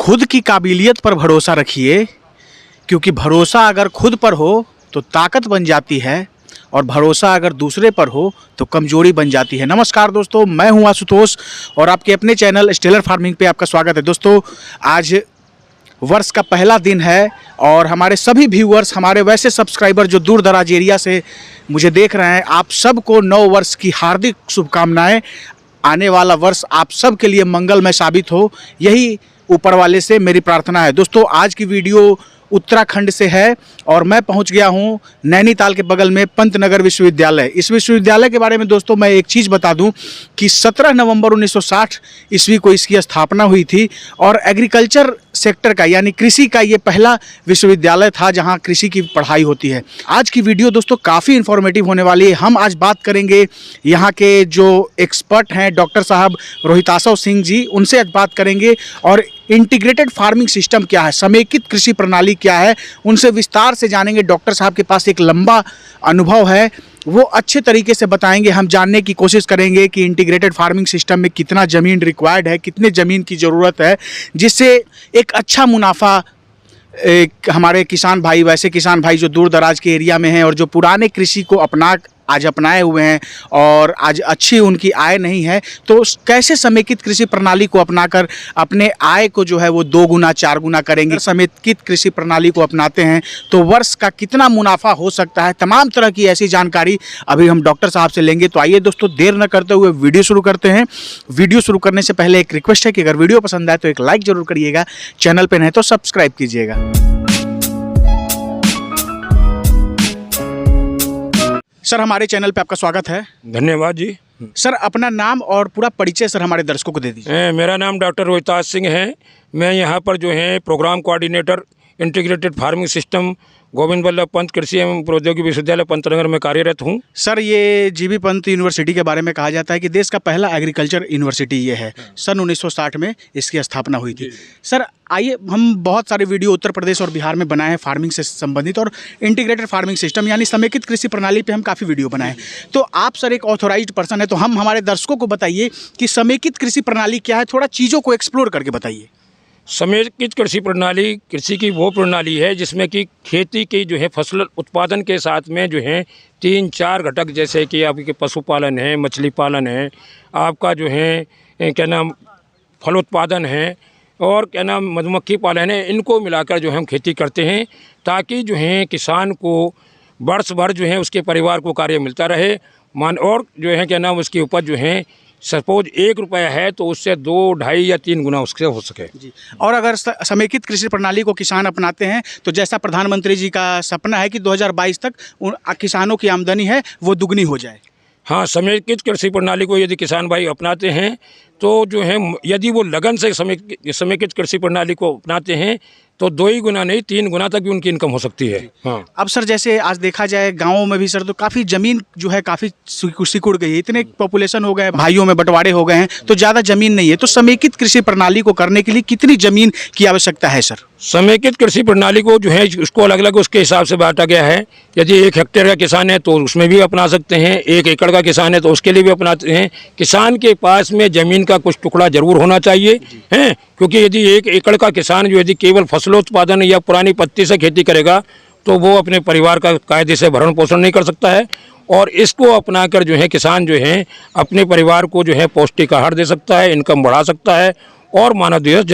खुद की काबिलियत पर भरोसा रखिए, क्योंकि भरोसा अगर खुद पर हो तो ताकत बन जाती है और भरोसा अगर दूसरे पर हो तो कमजोरी बन जाती है। नमस्कार दोस्तों, मैं हूं आशुतोष और आपके अपने चैनल स्टेलर फार्मिंग पे आपका स्वागत है। दोस्तों, आज वर्ष का पहला दिन है और हमारे सभी व्यूअर्स, हमारे वैसे सब्सक्राइबर जो दूर दराज एरिया से मुझे देख रहे हैं, आप सबको नव वर्ष की हार्दिक शुभकामनाएं। आने वाला वर्ष आप सब के लिए मंगलमय साबित हो, यही ऊपर वाले से मेरी प्रार्थना है। दोस्तों, आज की वीडियो उत्तराखंड से है और मैं पहुंच गया हूं नैनीताल के बगल में पंतनगर विश्वविद्यालय। इस विश्वविद्यालय के बारे में दोस्तों मैं एक चीज़ बता दूं कि 17 नवंबर 1960 ईस्वी को इसकी स्थापना हुई थी और एग्रीकल्चर सेक्टर का यानी कृषि का ये पहला विश्वविद्यालय था जहां कृषि की पढ़ाई होती है। आज की वीडियो दोस्तों काफ़ी इन्फॉर्मेटिव होने वाली है। हम आज बात करेंगे यहाँ के जो एक्सपर्ट हैं डॉक्टर साहब रोहितासव सिंह जी, उनसे आज बात करेंगे और इंटीग्रेटेड फार्मिंग सिस्टम क्या है, समेकित कृषि प्रणाली क्या है, उनसे विस्तार से जानेंगे। डॉक्टर साहब के पास एक लंबा अनुभव है, वो अच्छे तरीके से बताएंगे। हम जानने की कोशिश करेंगे कि इंटीग्रेटेड फार्मिंग सिस्टम में कितना ज़मीन रिक्वायर्ड है, कितने ज़मीन की ज़रूरत है, जिससे एक अच्छा मुनाफा हमारे किसान भाई, वैसे किसान भाई जो दूर दराज के एरिया में हैं और जो पुराने कृषि को आज अपनाए हुए हैं और आज अच्छी उनकी आय नहीं है, तो कैसे समेकित कृषि प्रणाली को अपनाकर अपने आय को जो है वो 2 गुना 4 गुना करेंगे। समेकित कृषि प्रणाली को अपनाते हैं तो वर्ष का कितना मुनाफा हो सकता है, तमाम तरह की ऐसी जानकारी अभी हम डॉक्टर साहब से लेंगे। तो आइए दोस्तों, देर न करते हुए वीडियो शुरू करते हैं। वीडियो शुरू करने से पहले एक रिक्वेस्ट है कि अगर वीडियो पसंद आए तो एक लाइक जरूर करिएगा, चैनल पर नहीं तो सब्सक्राइब कीजिएगा। सर, हमारे चैनल पे आपका स्वागत है। धन्यवाद जी। सर, अपना नाम और पूरा परिचय सर हमारे दर्शकों को दे दीजिए। मेरा नाम डॉक्टर रोहितास सिंह है। मैं यहाँ पर जो है program coordinator integrated farming system Govind Vallabh Pant कृषि एवं प्रौद्योगिकी विश्वविद्यालय पंतनगर में कार्यरत हूँ। सर, ये जीबी पंत यूनिवर्सिटी के बारे में कहा जाता है कि देश का पहला एग्रीकल्चर यूनिवर्सिटी ये है। सन 1960 में इसकी स्थापना हुई थी। सर, आइए, हम बहुत सारे वीडियो उत्तर प्रदेश और बिहार में बनाए हैं फार्मिंग से संबंधित और इंटीग्रेटेड फार्मिंग सिस्टम यानी समेकित कृषि प्रणाली पे हम काफ़ी वीडियो बनाए हैं। तो आप सर एक ऑथोराइज्ड पर्सन है, तो हम हमारे दर्शकों को बताइए कि समेकित कृषि प्रणाली क्या है, थोड़ा चीज़ों को एक्सप्लोर करके बताइए। समेकित कृषि प्रणाली कृषि की वो प्रणाली है जिसमें कि खेती की जो है फसल उत्पादन के साथ में जो है 3-4 घटक, जैसे कि आपके पशुपालन है, मछली पालन है, आपका जो है क्या नाम फलोत्पादन है और क्या नाम मधुमक्खी पालन है, इनको मिलाकर जो है हम खेती करते हैं ताकि जो है किसान को वर्ष भर जो है उसके परिवार को कार्य मिलता रहे। और जो है क्या नाम उसकी उपज जो है सपोज 1 रुपया है तो उससे 2, 2.5 या 3 गुना उससे हो सके जी। और अगर समेकित कृषि प्रणाली को किसान अपनाते हैं तो जैसा प्रधानमंत्री जी का सपना है कि 2022 तक किसानों की आमदनी है वो दुगनी हो जाए। हाँ, समेकित कृषि प्रणाली को यदि किसान भाई अपनाते हैं तो जो है यदि वो लगन से समेकित कृषि प्रणाली को अपनाते हैं तो 2 ही गुना नहीं 3 गुना तक भी उनकी इनकम हो सकती है। हाँ। अब सर, जैसे आज देखा जाए गाँवों में भी सर तो काफ़ी ज़मीन जो है काफ़ी सिकुड़ गई है, इतने पॉपुलेशन हो गए, भाइयों में बंटवारे हो गए हैं, तो ज़्यादा ज़मीन नहीं है। तो समेकित कृषि प्रणाली को करने के लिए कितनी ज़मीन की आवश्यकता है सर? समेकित कृषि प्रणाली को जो है उसको अलग अलग उसके हिसाब से बांटा गया है। यदि 1 हेक्टेयर का किसान है तो उसमें भी अपना सकते हैं, 1 एकड़ का किसान है तो उसके लिए भी अपनाते हैं। किसान के पास में ज़मीन का कुछ टुकड़ा जरूर होना चाहिए हैं, क्योंकि यदि 1 एकड़ का किसान जो यदि केवल फसलोत्पादन या पुरानी पत्ती से खेती करेगा तो वो अपने परिवार का कायदे से भरण पोषण नहीं कर सकता है। और इसको अपनाकर जो है किसान जो है अपने परिवार को जो है पौष्टिक आहार दे सकता है, इनकम बढ़ा सकता है और मानव दिवस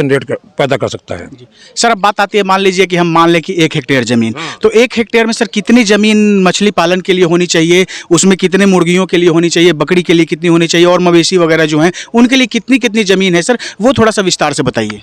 पैदा कर सकता है। सर, अब बात आती है, मान लीजिए कि हम मान लें कि 1 हेक्टेयर ज़मीन, तो 1 हेक्टेयर में सर कितनी ज़मीन मछली पालन के लिए होनी चाहिए, उसमें कितने मुर्गियों के लिए होनी चाहिए, बकरी के लिए कितनी होनी चाहिए और मवेशी वगैरह जो हैं उनके लिए कितनी ज़मीन है सर, वो थोड़ा सा विस्तार से बताइए।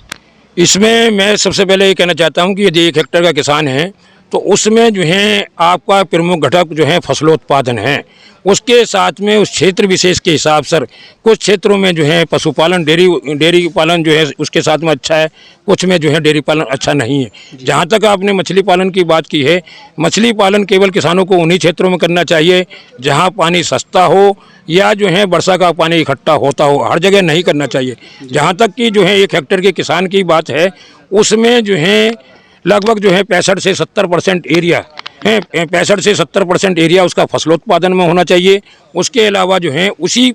इसमें मैं सबसे पहले ये कहना चाहता हूँ कि यदि 1 हेक्टेयर का किसान है तो उसमें जो है आपका प्रमुख घटक जो है फसलोत्पादन है। उसके साथ में उस क्षेत्र विशेष के हिसाब से कुछ क्षेत्रों में जो है पशुपालन डेयरी पालन जो है उसके साथ में अच्छा है, कुछ में जो है डेयरी पालन अच्छा नहीं है। जहाँ तक आपने मछली पालन की बात की है, मछली पालन केवल किसानों को उन्हीं क्षेत्रों में करना चाहिए जहाँ पानी सस्ता हो या जो है वर्षा का पानी इकट्ठा होता हो, हर जगह नहीं करना चाहिए। जहाँ तक कि जो है 1 हेक्टेयर के किसान की बात है उसमें जो है लगभग जो है 65 से 70% एरिया है, 65 से 70% एरिया उसका फसलोत्पादन में होना चाहिए। उसके अलावा जो है उसी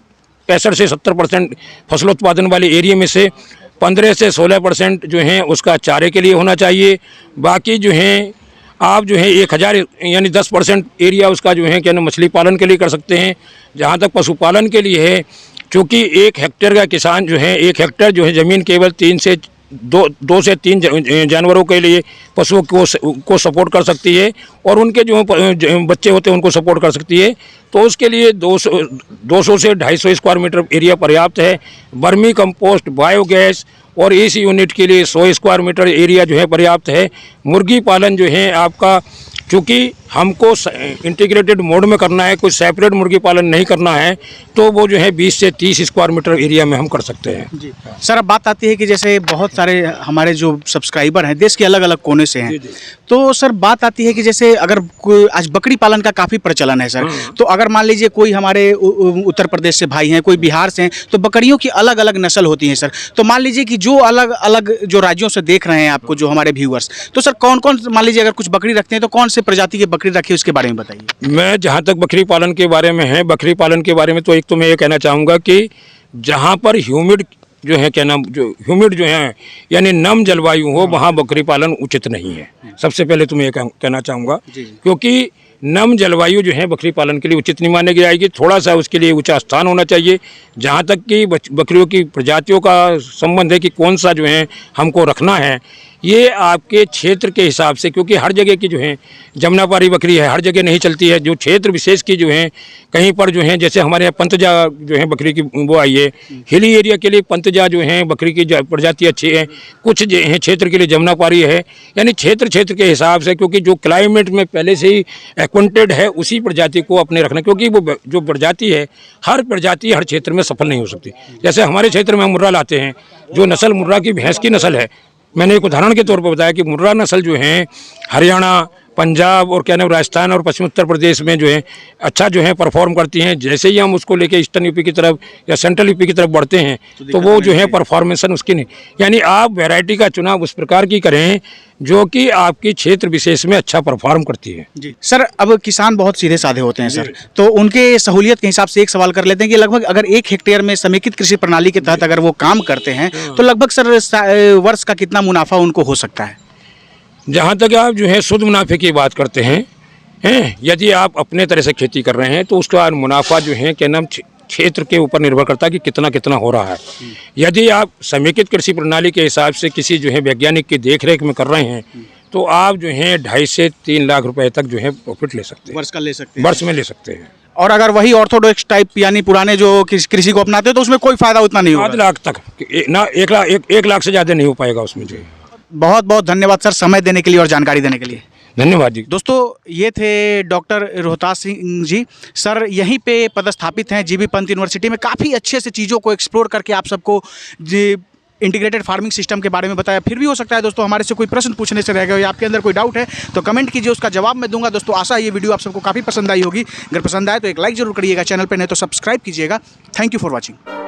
65 से 70% फसलोत्पादन वाले एरिया में से 15 से 16% जो है उसका चारे के लिए होना चाहिए। बाकी जो है आप जो है 1000 यानी 10% एरिया उसका जो है क्या ना मछली पालन के लिए कर सकते हैं। जहाँ तक पशुपालन के लिए है, क्योंकि 1 हेक्टेयर का किसान जो है 1 हेक्टेयर जो है ज़मीन केवल 2 से 3 जानवरों के लिए पशुओं को सपोर्ट कर सकती है और उनके जो बच्चे होते हैं उनको सपोर्ट कर सकती है। तो उसके लिए 200 से 250 स्क्वायर मीटर एरिया पर्याप्त है। वर्मी कंपोस्ट, बायोगैस और एसी यूनिट के लिए 100 स्क्वायर मीटर एरिया जो है पर्याप्त है। मुर्गी पालन जो है आपका, क्योंकि हमको इंटीग्रेटेड मोड में करना है, कोई सेपरेट मुर्गी पालन नहीं करना है, तो वो जो है 20 से 30 स्क्वायर मीटर एरिया में हम कर सकते हैं। जी सर, अब बात आती है कि जैसे बहुत सारे हमारे जो सब्सक्राइबर हैं देश के अलग अलग कोने से हैं, तो सर बात आती है कि जैसे अगर कोई आज बकरी पालन का काफ़ी प्रचलन है सर, तो अगर मान लीजिए कोई हमारे उत्तर प्रदेश से भाई हैं, कोई बिहार से हैं, तो बकरियों की अलग अलग नस्ल होती हैं सर। तो मान लीजिए कि जो अलग अलग जो राज्यों से देख रहे हैं आपको, जो हमारे व्यूअर्स, तो सर कौन कौन मान लीजिए अगर कुछ बकरी रखते हैं तो कौन से प्रजाति की बकरी रखी उसके बारे में बताइए। मैं जहाँ तक बकरी पालन के बारे में है, बकरी पालन के बारे में तो एक तो मैं ये कहना चाहूँगा कि जहाँ पर ह्यूमिड जो है क्या नाम जो ह्यूमिड जो है यानी नम जलवायु हो, वहाँ बकरी पालन उचित नहीं है। सबसे पहले तो मैं ये कहना चाहूँगा, क्योंकि नम जलवायु जो है बकरी पालन के लिए उचित नहीं मानी जाएगी। थोड़ा सा उसके लिए ऊंचा स्थान होना चाहिए। जहाँ तक कि बकरियों की प्रजातियों का संबंध है कि कौन सा जो है हमको रखना है, ये आपके क्षेत्र के हिसाब से, क्योंकि हर जगह की जो है जमुनापारी बकरी है, हर जगह नहीं चलती है। जो क्षेत्र विशेष की जो है कहीं पर जो है, जैसे हमारे यहाँ पंतजा जो है बकरी की वो आई है, हिली एरिया के लिए पंतजा जो है बकरी की प्रजाति अच्छी है, कुछ जो है क्षेत्र के लिए जमुनापारी है। यानी क्षेत्र के हिसाब से, क्योंकि जो क्लाइमेट में पहले से ही एक्वेंटेड है उसी प्रजाति को अपने रखना, क्योंकि वो जो प्रजाति है हर प्रजाति हर क्षेत्र में सफल नहीं हो सकती। जैसे हमारे क्षेत्र में हम मुर्रा लाते हैं, जो नस्ल मुर्रा की भैंस की नस्ल है, मैंने एक उदाहरण के तौर पर बताया कि मुर्रा नस्ल जो है हरियाणा, पंजाब और क्या नाम राजस्थान और पश्चिम उत्तर प्रदेश में जो है अच्छा जो है परफॉर्म करती हैं। जैसे ही हम उसको लेके ईस्टर्न यूपी की तरफ या सेंट्रल यूपी की तरफ बढ़ते हैं तो वो जो है परफॉर्मेंस उसकी नहीं। यानी आप वैरायटी का चुनाव उस प्रकार की करें जो कि आपकी क्षेत्र विशेष में अच्छा परफॉर्म करती है। जी सर, अब किसान बहुत सीधे साधे होते हैं सर, तो उनके सहूलियत के हिसाब से एक सवाल कर लेते हैं कि लगभग अगर 1 हेक्टेयर में समेकित कृषि प्रणाली के तहत अगर वो काम करते हैं तो लगभग सर वर्ष का कितना मुनाफा उनको हो सकता है? जहाँ तक आप जो है शुद्ध मुनाफे की बात करते हैं, यदि आप अपने तरह से खेती कर रहे हैं तो उसका मुनाफा जो है क्या नाम क्षेत्र के ऊपर निर्भर करता है कि कितना हो रहा है। यदि आप समेकित कृषि प्रणाली के हिसाब से किसी जो है वैज्ञानिक की देखरेख में कर रहे हैं तो आप जो है 2.5 से 3 लाख रुपए तक जो है प्रॉफिट ले सकते हैं, वर्ष का ले सकते हैं, वर्ष में ले सकते हैं। और अगर वही ऑर्थोडॉक्स टाइप यानी पुराने जो कृषि को अपनाते हैं तो उसमें कोई फायदा उतना नहीं होगा। 5 लाख तक ना, 1 लाख से ज़्यादा नहीं हो पाएगा उसमें जो है। बहुत बहुत धन्यवाद सर समय देने के लिए और जानकारी देने के लिए। धन्यवाद जी। दोस्तों ये थे डॉक्टर रोहतास सिंह जी, सर यहीं पे पदस्थापित हैं जीबी पंत यूनिवर्सिटी में। काफ़ी अच्छे से चीज़ों को एक्सप्लोर करके आप सबको इंटीग्रेटेड फार्मिंग सिस्टम के बारे में बताया। फिर भी हो सकता है दोस्तों हमारे से कोई प्रश्न पूछने से रह गए या आपके अंदर कोई डाउट है तो कमेंट कीजिए, उसका जवाब मैं दूंगा। दोस्तों आशा है ये वीडियो आप सबको काफ़ी पसंद आई होगी। अगर पसंद आए तो एक लाइक जरूर करिएगा, चैनल पर नहीं तो सब्सक्राइब कीजिएगा। Thank you for watching.